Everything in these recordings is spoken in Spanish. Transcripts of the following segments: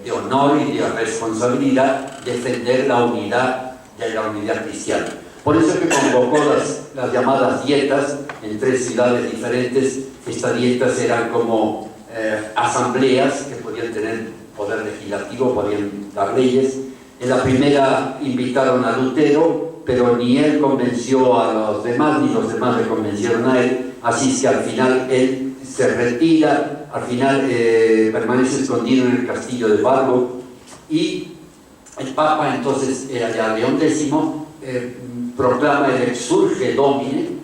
de honor y de responsabilidad defender la unidad de la unidad cristiana. Por eso que convocó las llamadas dietas en 3 ciudades diferentes. Estas dietas eran como asambleas que podían tener poder legislativo, podían dar leyes. En la primera invitaron a Lutero, pero ni él convenció a los demás, ni los demás le convencieron a él, así es que al final él se retira, al final permanece escondido en el castillo de Warburg, y el Papa entonces era ya León X, proclama el Exsurge Domine,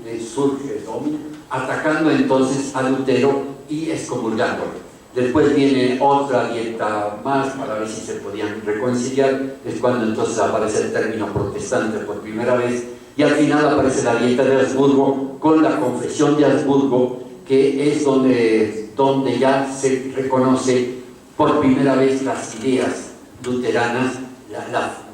atacando entonces a Lutero y excomulgándolo. Después viene otra dieta más para ver si se podían reconciliar. Es cuando entonces aparece el término protestante por primera vez, y al final aparece la dieta de Habsburgo con la confesión de Habsburgo, que es donde ya se reconoce por primera vez las ideas luteranas,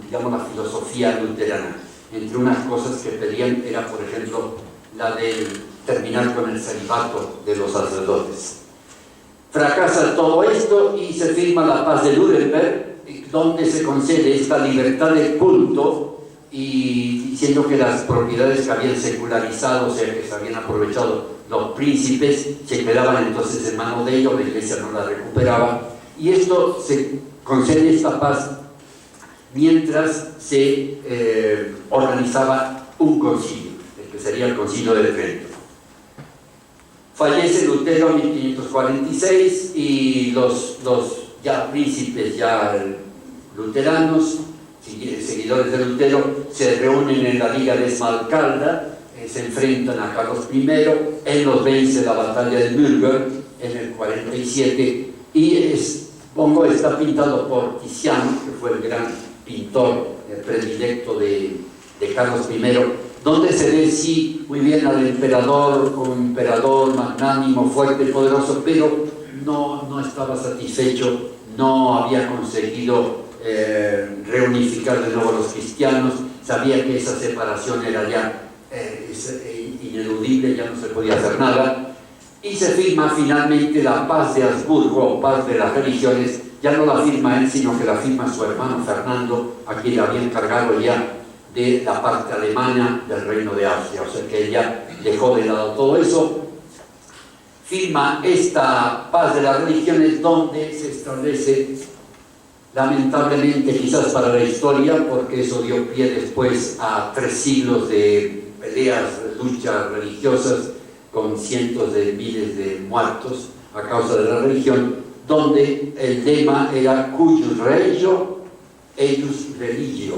digamos la filosofía luterana. Entre unas cosas que pedían era, por ejemplo, la de terminar con el celibato de los sacerdotes. Fracasa todo esto y se firma la paz de Nuremberg, donde se concede esta libertad de culto, y diciendo que las propiedades que habían secularizado, o sea, que se habían aprovechado los príncipes, se quedaban entonces en manos de ellos, la iglesia no la recuperaba, y esto se concede esta paz mientras se organizaba un concilio, el que sería el Concilio de Trento. Fallece Lutero en 1546 y los ya príncipes luteranos, seguidores de Lutero, se reúnen en la Liga de Esmalcalda, se enfrentan a Carlos I, él los vence en la batalla de Nürnberg en el 47, y está pintado por Tiziano, que fue el gran pintor predilecto de Carlos I, donde se ve, sí, muy bien al emperador como emperador magnánimo, fuerte, poderoso, pero no estaba satisfecho, no había conseguido reunificar de nuevo a los cristianos, sabía que esa separación era ya ineludible, ya no se podía hacer nada, y se firma finalmente la paz de Habsburgo, o paz de las religiones. Ya no la firma él, sino que la firma su hermano Fernando, a quien le había encargado ya de la parte alemana del reino de Austria, o sea que él ya dejó de lado todo eso. Firma esta paz de las religiones, donde se establece, lamentablemente quizás para la historia, porque eso dio pie después a 3 siglos de peleas, luchas religiosas, con cientos de miles de muertos a causa de la religión, donde el lema era cuius regio eius religio,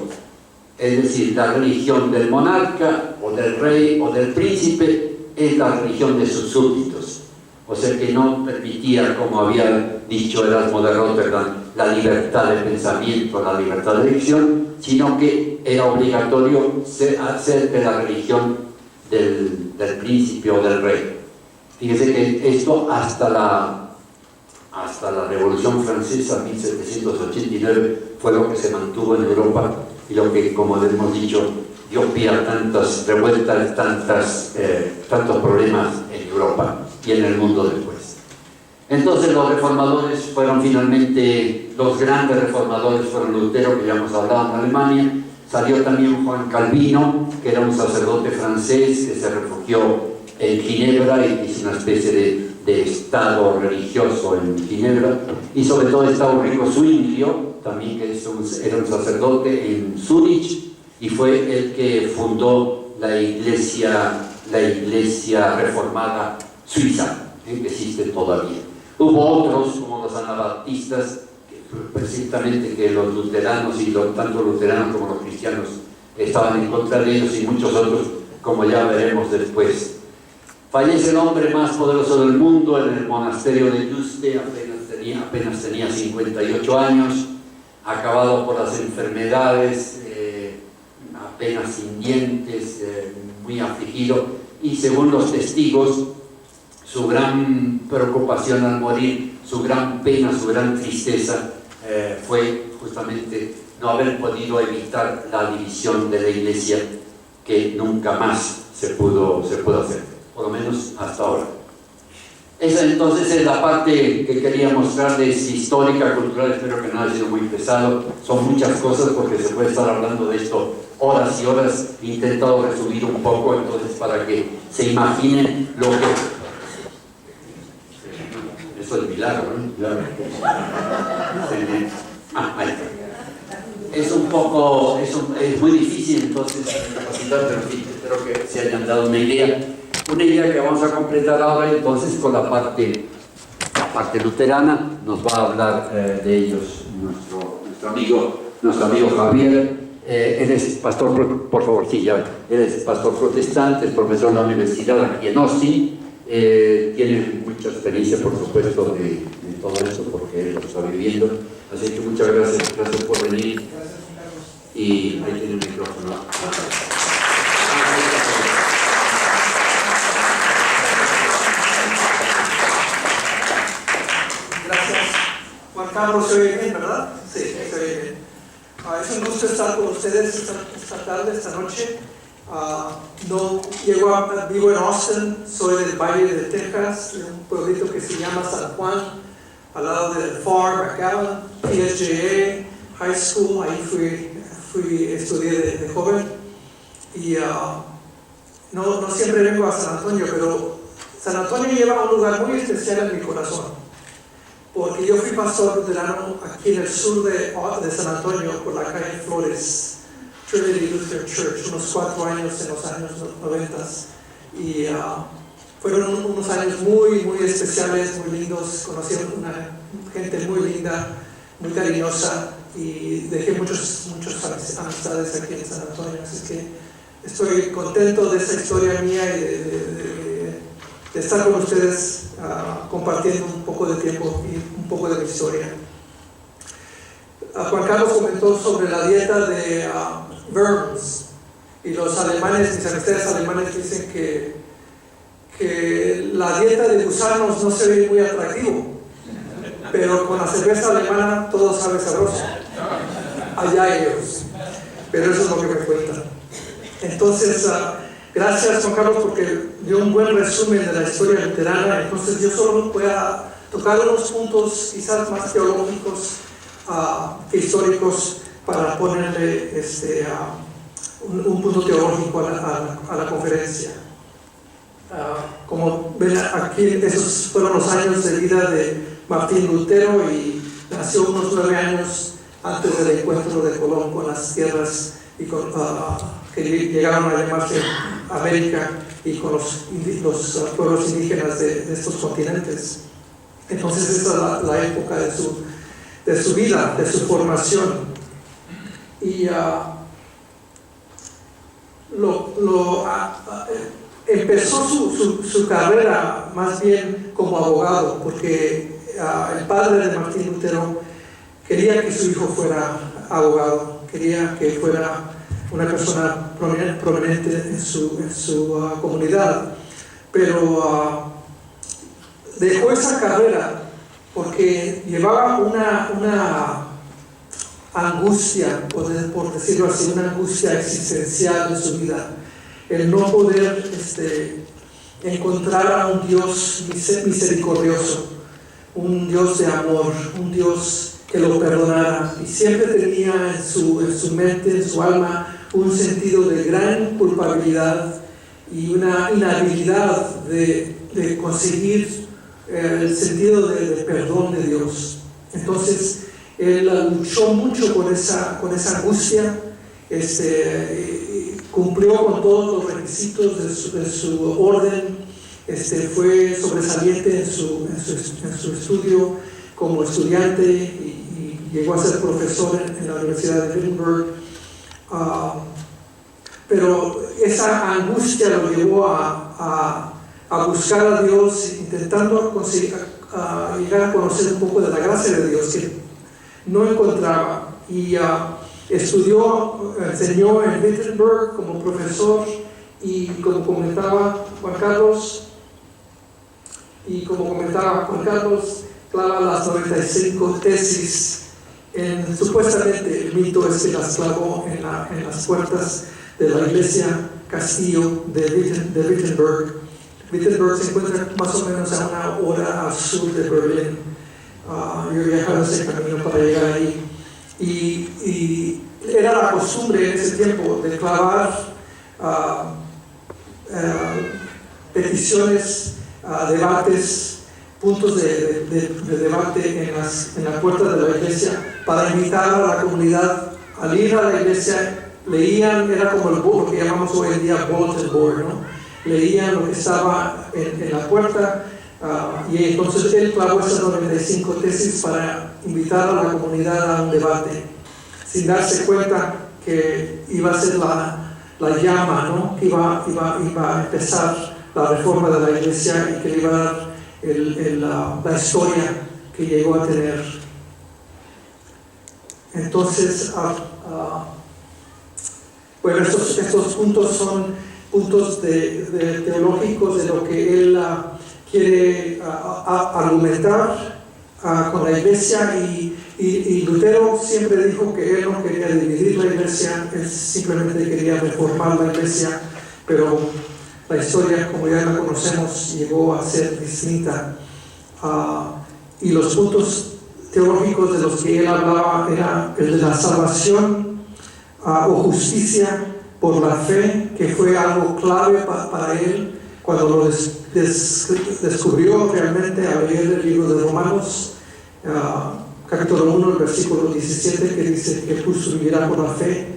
es decir, la religión del monarca o del rey o del príncipe es la religión de sus súbditos. O sea que no permitía, como había dicho Erasmo de Rotterdam, la libertad de pensamiento, la libertad de elección, sino que era obligatorio ser de la religión del príncipe o del rey. Fíjese que esto hasta la Revolución Francesa, 1789, fue lo que se mantuvo en Europa, y lo que, como hemos dicho, dio pie a tantas revueltas, tantos problemas en Europa y en el mundo después. Entonces los reformadores fueron finalmente, los grandes reformadores fueron Lutero, que ya hemos hablado, en Alemania. Salió también Juan Calvino, que era un sacerdote francés que se refugió en Ginebra y hizo una especie de estado religioso en Ginebra. Y sobre todo está Ulrico Zwinglio, también que era un sacerdote en Zúrich, y fue el que fundó la iglesia reformada suiza, que existe todavía. Hubo otros, como los anabaptistas, precisamente que los luteranos, y tanto luteranos como los cristianos, estaban en contra de ellos, y muchos otros, como ya veremos después. Fallece el hombre más poderoso del mundo en el monasterio de Yuste, apenas tenía 58 años, acabado por las enfermedades, apenas sin dientes, muy afligido, y según los testigos, su gran preocupación al morir, su gran pena, su gran tristeza, fue justamente no haber podido evitar la división de la iglesia, que nunca más se pudo hacer, por lo menos hasta ahora. Esa entonces es la parte que quería mostrarles, histórica, cultural. Espero que no haya sido muy pesado. Son muchas cosas porque se puede estar hablando de esto horas y horas. He intentado resumir un poco, entonces, para que se imaginen lo que... Eso es milagro, ¿no? Milagro. Ahí está. Es un poco, es muy difícil entonces capacitar, pero en fin, espero que se hayan dado una idea que vamos a completar ahora entonces con la parte luterana. Nos va a hablar de ellos nuestro amigo Javier. Él es pastor, por favor, sí, ya, él es pastor protestante, es profesor en la universidad aquí en Austin. Tiene mucha experiencia, por supuesto, de todo eso, porque él lo está viviendo. Así que muchas gracias por venir. Y ahí tiene el micrófono. Gracias. Juan Carlos, ¿se oye bien, verdad? Sí, se oye bien. Es un gusto estar con ustedes esta tarde, esta noche. Vivo en Austin, soy del Valle de Texas, de un pueblito que se llama San Juan, al lado del FAR, McAllen, PSJA, High School. Ahí estudié de joven. Y no siempre vengo a San Antonio, pero San Antonio lleva un lugar muy especial en mi corazón, porque yo fui pastor luterano aquí en el sur de San Antonio, por la calle Flores, Trinity Lutheran Church, unos 4 años en los años 90. Y fueron unos años muy, muy especiales, muy lindos. Conocí a una gente muy linda, muy cariñosa, y dejé muchas amistades aquí en San Antonio. Así que estoy contento de esa historia mía y de estar con ustedes compartiendo un poco de tiempo y un poco de mi historia. Juan Carlos comentó sobre la dieta de Worms, y los alemanes, mis amistades alemanes, dicen que la dieta de gusanos no se ve muy atractivo, pero con la cerveza alemana todo sabe sabroso. Allá ellos, pero eso es lo que me cuentan. Entonces, gracias Juan Carlos, porque dio un buen resumen de la historia luterana. Entonces yo solo voy a tocar unos puntos quizás más teológicos que históricos, para ponerle un punto teológico a la conferencia. Como ven aquí, esos fueron los años de vida de Martín Lutero, y nació unos 9 años antes del encuentro de Colón con las tierras y que llegaron a llamarse América, y con los pueblos indígenas de estos continentes. Entonces esta es la época de su vida, de su formación. Y empezó su carrera más bien como abogado, porque el padre de Martín Lutero quería que su hijo fuera abogado, quería que fuera una persona prominente en su comunidad, pero dejó esa carrera porque llevaba una angustia, por decirlo así, una angustia existencial en su vida, el no poder encontrar a un Dios misericordioso, un Dios de amor, un Dios que lo perdonara. Y siempre tenía en su mente, en su alma, un sentido de gran culpabilidad y una inhabilidad de conseguir el sentido de perdón de Dios. Entonces él luchó mucho con esa angustia, cumplió con todos los requisitos de su orden, fue sobresaliente en su estudio como estudiante, y llegó a ser profesor en la Universidad de Wittenberg. Pero esa angustia lo llevó a buscar a Dios, intentando llegar a conocer un poco de la gracia de Dios que no encontraba. Y enseñó en Wittenberg como profesor, y como comentaba Juan Carlos, clava las 95 tesis supuestamente el mito es que las clavó en las puertas de la iglesia Castillo de Wittenberg, Wittenberg se encuentra más o menos a 1 hora al sur de Berlín. Yo he viajado ese camino para llegar ahí. Y era la costumbre en ese tiempo de clavar peticiones, debates, puntos de debate en la puerta de la iglesia para invitar a la comunidad al ir a la iglesia. Leían, era como lo que llamamos hoy en día bulletin board, ¿no? Leían lo que estaba en la puerta, y entonces él clavó esas 95 tesis para invitar a la comunidad a un debate, sin darse cuenta que iba a ser la llama, ¿no? Que iba a empezar la reforma de la iglesia y que le iba a dar la historia que llegó a tener. Entonces, bueno, estos puntos son puntos teológicos de lo que él quiere argumentar con la iglesia, y Lutero siempre dijo que él no quería dividir la iglesia, él simplemente quería reformar la iglesia, pero la historia, como ya la conocemos, llegó a ser distinta. Y los puntos teológicos de los que él hablaba era el de la salvación o justicia por la fe, que fue algo clave para él cuando lo descubrió realmente al leer el libro de Romanos, capítulo 1, el versículo 17, que dice que el justo vivirá por la fe.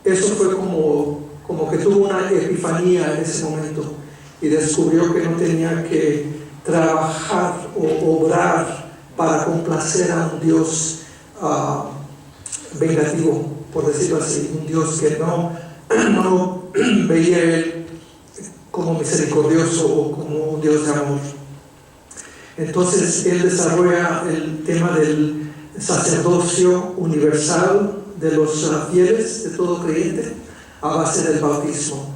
Eso fue como que tuvo una epifanía en ese momento y descubrió que no tenía que trabajar o obrar para complacer a un Dios vengativo, por decirlo así, un Dios que no veía él como misericordioso o como un Dios de amor. Entonces él desarrolla el tema del sacerdocio universal de los fieles, de todo creyente, a base del bautismo,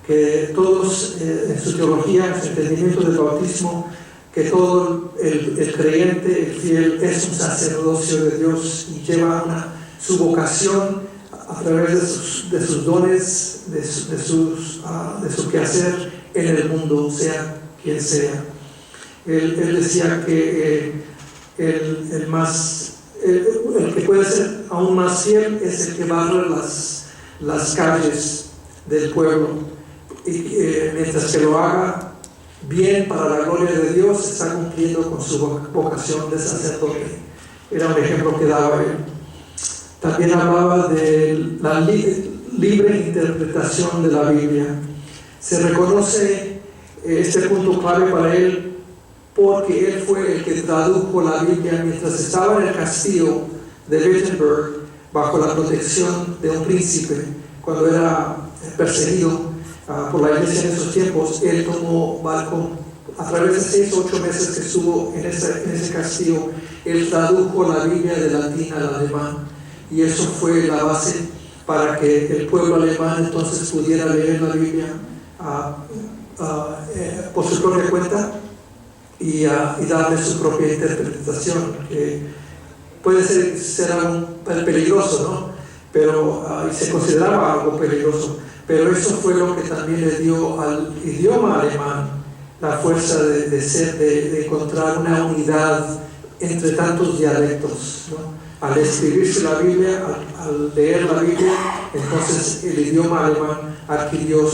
que todos en su teología, en su entendimiento del bautismo, que todo el creyente, el fiel, es un sacerdocio de Dios y lleva su vocación a través de sus dones, de su quehacer en el mundo, sea quien sea. Él decía que el que puede ser aún más fiel es el que barre las calles del pueblo, y mientras que lo haga bien para la gloria de Dios, está cumpliendo con su vocación de sacerdote. Era un ejemplo que daba él. También hablaba de la libre interpretación de la Biblia. Se reconoce este punto clave para él porque él fue el que tradujo la Biblia mientras estaba en el castillo de Wittenberg bajo la protección de un príncipe. Cuando era perseguido por la iglesia en esos tiempos, él tomó barco. A través de 6 o 8 meses que estuvo en ese castillo, él tradujo la Biblia de latín al alemán, y eso fue la base para que el pueblo alemán entonces pudiera leer la Biblia por su propia cuenta y darle su propia interpretación, que puede ser algo peligroso, ¿no? Pero y se consideraba algo peligroso, pero eso fue lo que también le dio al idioma alemán la fuerza de encontrar una unidad entre tantos dialectos, ¿no? Al escribirse la Biblia, al leer la Biblia, entonces el idioma alemán adquirió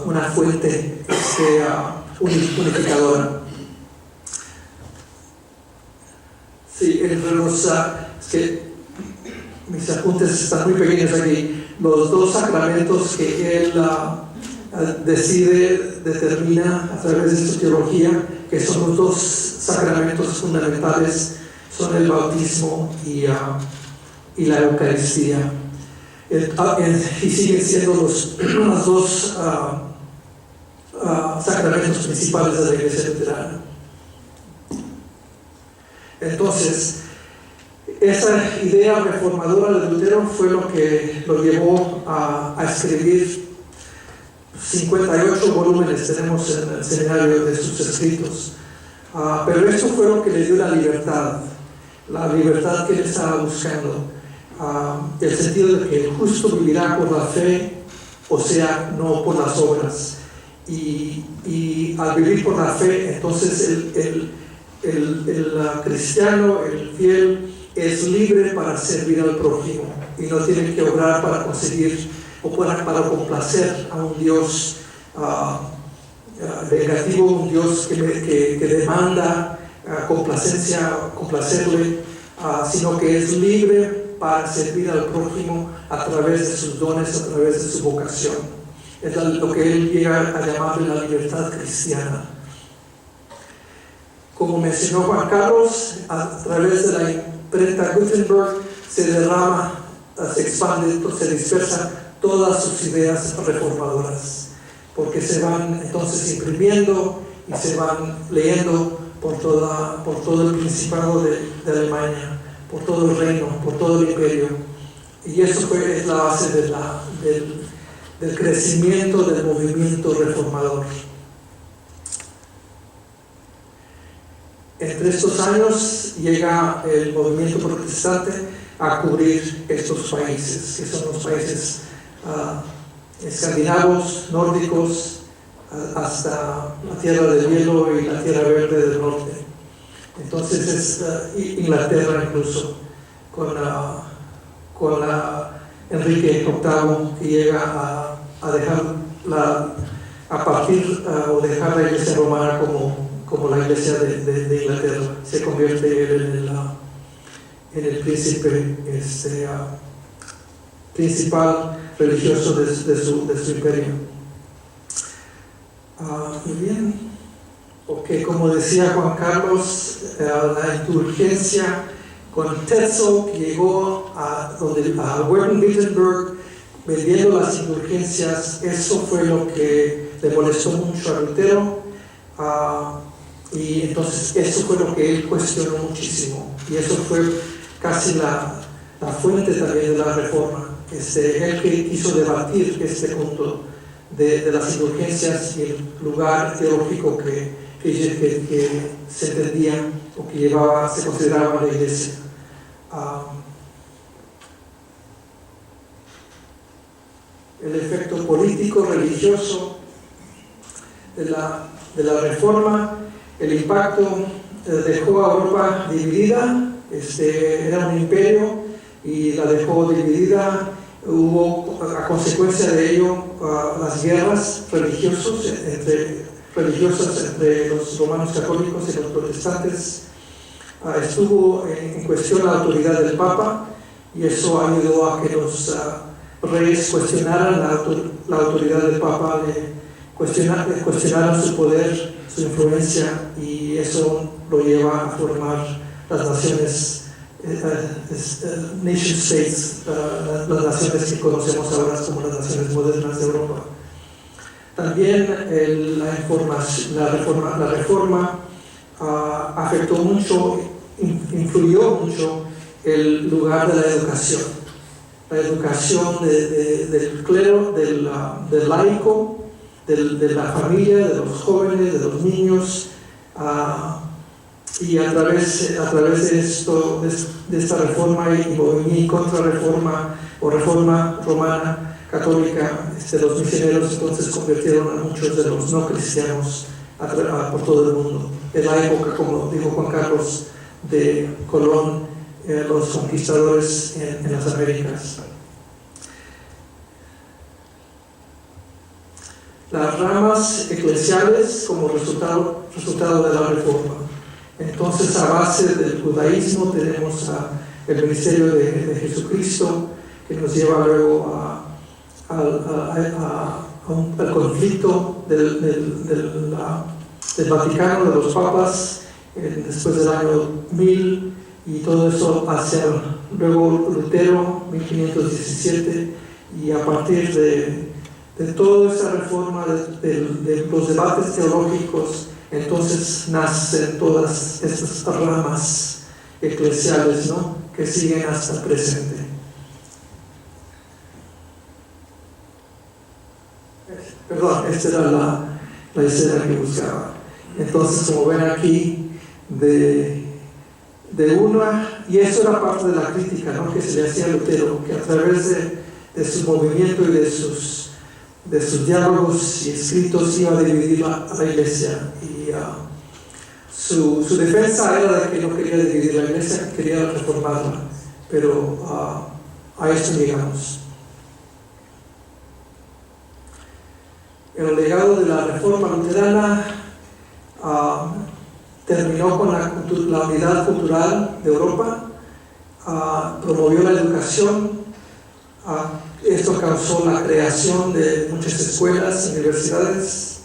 una fuente unificadora. Sí, entre es que mis apuntes están muy pequeños aquí. Los 2 sacramentos que él determina a través de su teología, que son los 2 sacramentos fundamentales, son el bautismo y la Eucaristía. Y siguen siendo los 2 sacramentos principales de la Iglesia luterana. Entonces, esa idea reformadora de Lutero fue lo que lo llevó a escribir 58 volúmenes, tenemos en el seminario de sus escritos. Pero eso fue lo que le dio la libertad que él estaba buscando, el sentido de que el justo vivirá por la fe, o sea, no por las obras. y al vivir por la fe, entonces el cristiano, el fiel, es libre para servir al prójimo y no tiene que obrar para conseguir o para complacer a un Dios negativo, un Dios que demanda complacerle, sino que es libre para servir al prójimo a través de sus dones, a través de su vocación. Es lo que él llega a llamar la libertad cristiana. Como mencionó Juan Carlos, a través de la imprenta Gutenberg se derrama, se expande, se dispersa todas sus ideas reformadoras, porque se van entonces imprimiendo y se van leyendo por todo el Principado de Alemania, por todo el reino, por todo el imperio. Y eso es la base del crecimiento del movimiento reformador. Entre estos años llega el movimiento protestante a cubrir estos países, que son los países escandinavos, nórdicos, hasta la Tierra del Hielo y la Tierra Verde del Norte. Entonces es Inglaterra incluso, con Enrique VIII, que llega a dejar o dejar la Iglesia romana como la Iglesia de Inglaterra. Se convierte él en el príncipe principal religioso de su imperio. Muy bien, porque como decía Juan Carlos, la indulgencia con Tetzel, que llegó a Werden-Wittenberg vendiendo las indulgencias, eso fue lo que le molestó mucho a Lutero, y entonces eso fue lo que él cuestionó muchísimo, y eso fue casi la fuente también de la reforma. Él que quiso debatir este punto de las indulgencias y el lugar teológico que se entendía o que se consideraba la Iglesia. El efecto político, religioso de la reforma, el impacto dejó a Europa dividida. Era un imperio y la dejó dividida. Hubo, a consecuencia de ello, las guerras religiosas entre los romanos católicos y los protestantes. Estuvo en cuestión la autoridad del Papa, y eso ayudó a que los reyes cuestionaran la autoridad del Papa, cuestionaran su poder, su influencia, y eso lo lleva a formar las naciones, nation states, las naciones que conocemos ahora como las naciones modernas de Europa. También la reforma afectó mucho, influyó mucho el lugar de la educación del clero, del laico, de la familia, de los jóvenes, de los niños, y a través de esta reforma y contrarreforma o reforma romana católica, los misioneros entonces convirtieron a muchos de los no cristianos por todo el mundo. En la época, como dijo Juan Carlos, de Colón, los conquistadores en las Américas. Las ramas eclesiales como resultado de la reforma. Entonces, a base del judaísmo tenemos el ministerio de Jesucristo, que nos lleva luego al conflicto del Vaticano, de los papas, después del año 1000, y todo eso hacia luego Lutero, 1517, y a partir de toda esa reforma, de los debates teológicos, entonces nacen todas estas ramas eclesiales, ¿no?, que siguen hasta el presente. Perdón, esta era la escena que buscaba. Entonces, como ven aquí, de una, y eso era parte de la crítica, ¿no?, que se le hacía a Lutero, que a través de su movimiento y de sus de sus diálogos y escritos iba a dividir a la iglesia. Y su defensa era de que no quería dividir la iglesia, quería reformarla. Pero a esto llegamos. El legado de la reforma luterana terminó con la unidad cultural de Europa, promovió la educación, esto causó la creación de muchas escuelas, universidades,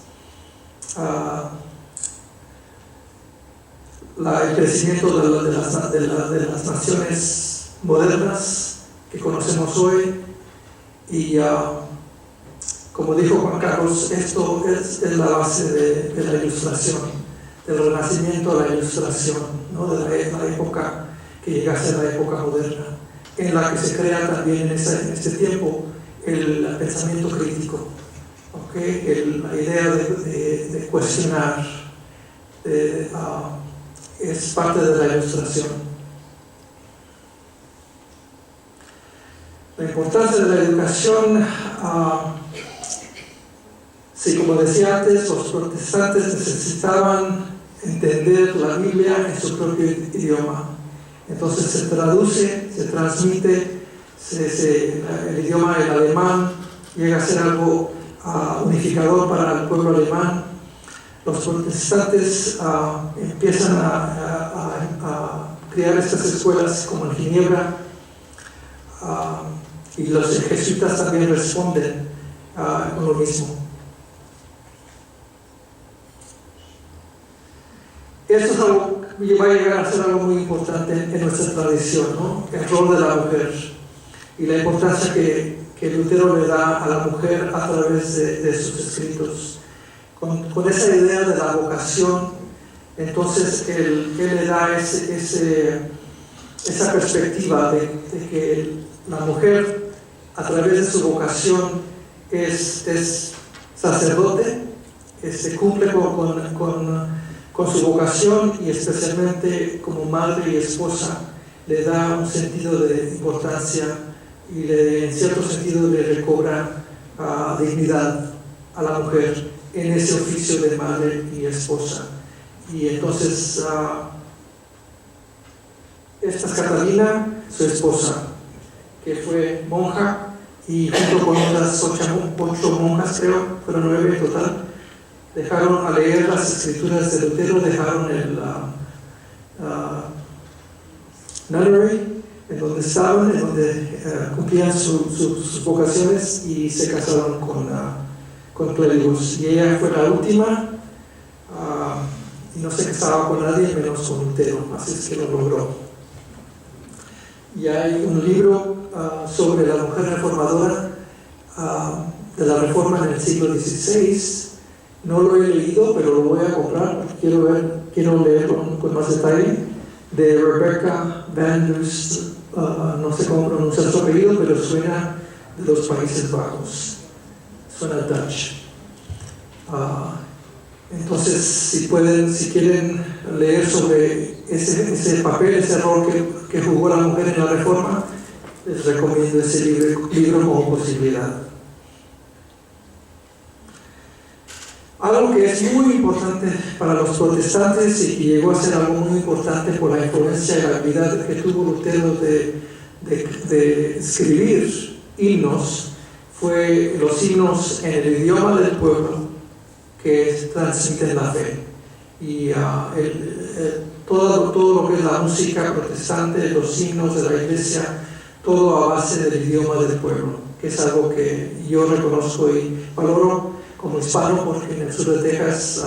el crecimiento de las naciones modernas que conocemos hoy. Y como dijo Juan Carlos, esto es la base de la Ilustración, del Renacimiento a la Ilustración, ¿no? De la época que llega a ser la época moderna, en la que se crea también en este tiempo el pensamiento crítico, ¿okay? La idea de cuestionar es parte de la Ilustración. La importancia de la educación, sí, como decía antes, los protestantes necesitaban entender la Biblia en su propio idioma. Entonces se traduce, se transmite, el idioma del alemán llega a ser algo unificador para el pueblo alemán. Los protestantes empiezan a crear estas escuelas como en Ginebra, y los jesuitas también responden con lo mismo. Esto es algo que va a llegar a ser algo muy importante en nuestra tradición, ¿no? El rol de la mujer y la importancia que Lutero le da a la mujer a través de sus escritos. Con esa idea de la vocación, entonces él le da esa perspectiva de que la mujer, a través de su vocación, es sacerdote, cumple con su vocación, y especialmente como madre y esposa le da un sentido de importancia y en cierto sentido le recobra dignidad a la mujer en ese oficio de madre y esposa. Y entonces esta es Catalina, su esposa, que fue monja, y junto con otras 8 monjas, creo, fueron 9 en total, dejaron a leer las escrituras de Lutero, dejaron el nunnery, en donde estaban, en donde cumplían sus vocaciones, y se casaron con clérigos. Y ella fue la última, y no se casaba con nadie menos con Lutero, así es que lo logró. Y hay un libro sobre la mujer reformadora de la Reforma en el siglo XVI. No lo he leído, pero lo voy a comprar porque quiero leer con más detalle, de Rebecca van der St. No sé cómo pronunciar su apellido, pero suena de los Países Bajos, suena Dutch. Entonces, si quieren leer sobre ese papel, ese rol que jugó la mujer en la Reforma, les recomiendo ese libro como posibilidad. Algo que es muy importante para los protestantes y que llegó a ser algo muy importante por la influencia y la habilidad que tuvo Lutero de escribir himnos, fue los himnos en el idioma del pueblo que transmiten la fe. Y todo lo que es la música protestante, los himnos de la iglesia, todo a base del idioma del pueblo, que es algo que yo reconozco y valoro como hispano, porque en el sur de Texas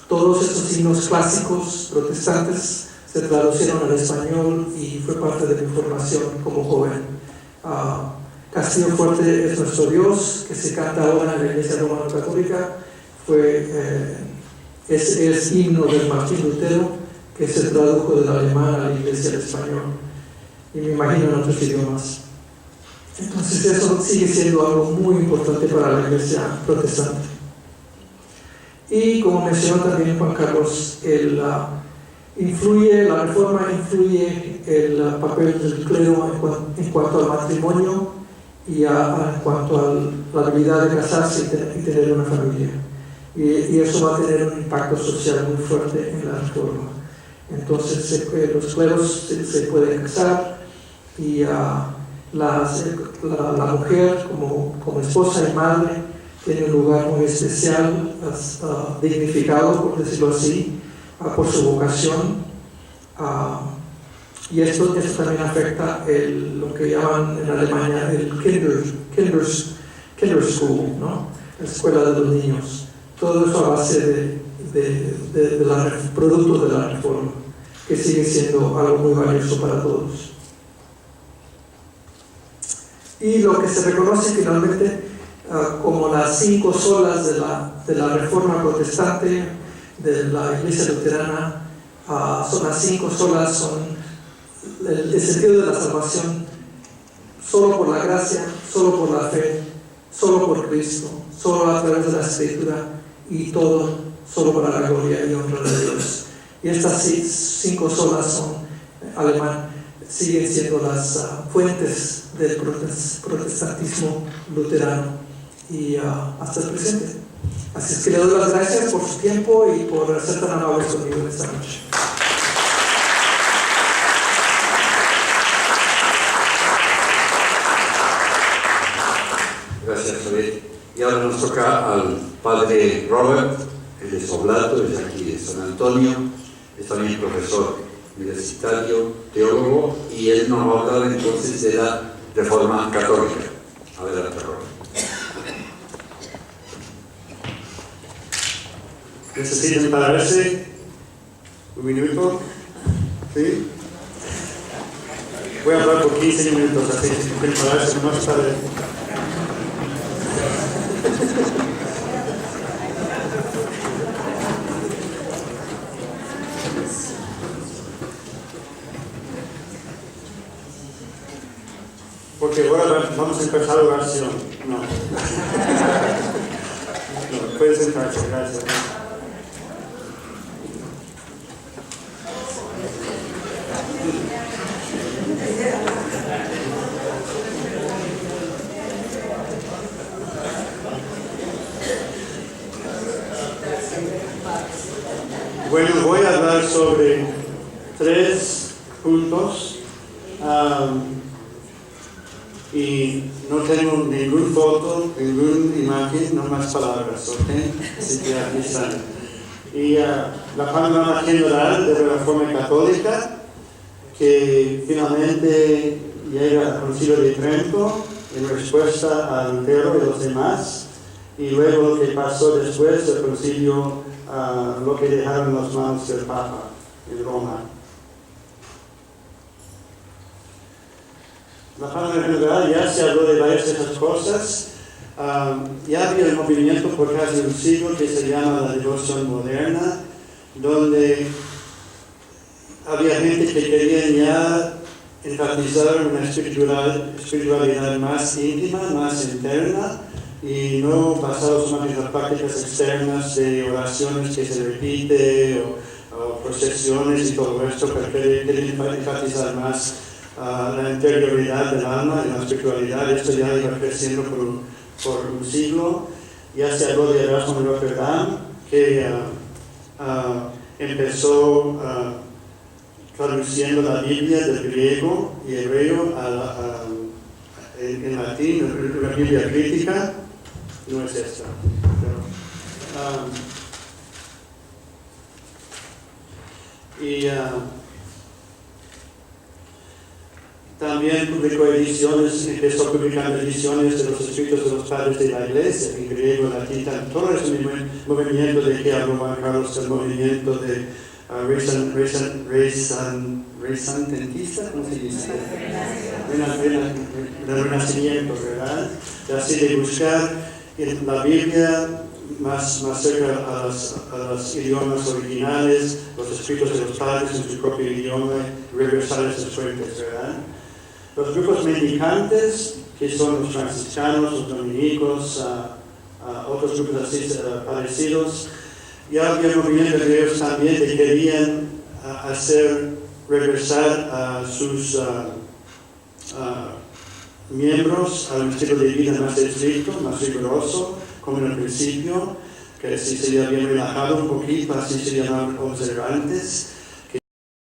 todos esos himnos clásicos protestantes se traducieron al español y fue parte de mi formación como joven. Castillo Fuerte es nuestro Dios, que se canta ahora en la Iglesia Romana Católica, es himno de Martín Lutero, que se tradujo del alemán a la Iglesia al español, y me imagino en otros idiomas. Entonces eso sigue siendo algo muy importante para la Iglesia protestante. Y como mencionó también Juan Carlos, la Reforma influye el papel del clero en cuanto al matrimonio y en cuanto a la habilidad de casarse y tener una familia. Y eso va a tener un impacto social muy fuerte en la reforma. Entonces los cleros se pueden casar y la mujer como esposa y madre tiene un lugar muy especial, dignificado, por decirlo así, por su vocación. Y esto también afecta lo que llaman en Alemania el Kinderschool, ¿no? La escuela de los niños. Todo eso a base de productos de la reforma, que sigue siendo algo muy valioso para todos. Y lo que se reconoce finalmente como las 5 solas de la reforma protestante de la Iglesia luterana, son las 5 solas, son el sentido de la salvación: solo por la gracia, solo por la fe, solo por Cristo, solo a través de la Escritura, y todo solo para la gloria y honra de Dios. Y estas 5 solas son siguen siendo las fuentes del protestantismo luterano y hasta el presente. Así es que le doy las gracias por su tiempo y por ser tan amables conmigo en esta noche. Gracias, Javier. Y ahora nos toca al padre Robert, él es oblato, es aquí de San Antonio, es también profesor universitario, teólogo, y él nos va a hablar entonces de la Reforma Católica. Adelante, Robert. ¿Necesitan pararse un minuto? ¿Sí? Voy a hablar por 15 minutos, así que si pueden pararse, no es padre. Porque ahora vamos a empezar la oración. No. No, pueden sentarse, gracias. Bueno, voy a hablar sobre 3 puntos y no tengo ninguna foto, ninguna imagen, no más palabras, ¿ok? Así que aquí están. Y la panorama general de la Reforma Católica, que finalmente llega al Concilio de Trento en respuesta a Lutero y los demás, y luego lo que pasó después del Concilio, lo que dejaron en las manos del Papa en Roma. La panorama general ya se habló de varias de esas cosas. Ya había el movimiento por casi un siglo que se llama la devoción moderna, donde había gente que quería ya enfatizar una espiritualidad más íntima, más interna, y no basado solamente en las prácticas externas de oraciones que se repite o procesiones y todo esto, pero querían enfatizar más la interioridad del alma y la espiritualidad. Esto ya iba creciendo por un siglo. Ya se habló de Erasmo de Rotterdam, que empezó traduciendo la Biblia del griego y hebreo en latín, una Biblia crítica. No es esta. También publicó empezó publicando ediciones de los escritos de los padres de la Iglesia, en griego, latín, todo ese movimiento de que habló Juan Carlos, el movimiento de renacentista, ¿cómo se dice? Del Renacimiento, ¿verdad? Así de buscar en la Biblia más cerca a los idiomas originales, los escritos de los padres en su propio idioma, regresar a esas fuentes, ¿verdad? Los grupos mendicantes, que son los franciscanos, los dominicos, otros grupos así parecidos, ya había movimientos de ellos también que querían hacer regresar a sus miembros a un estilo de vida más estricto, más riguroso, como en el principio, que así sería bien relajado un poquito, así serían observantes.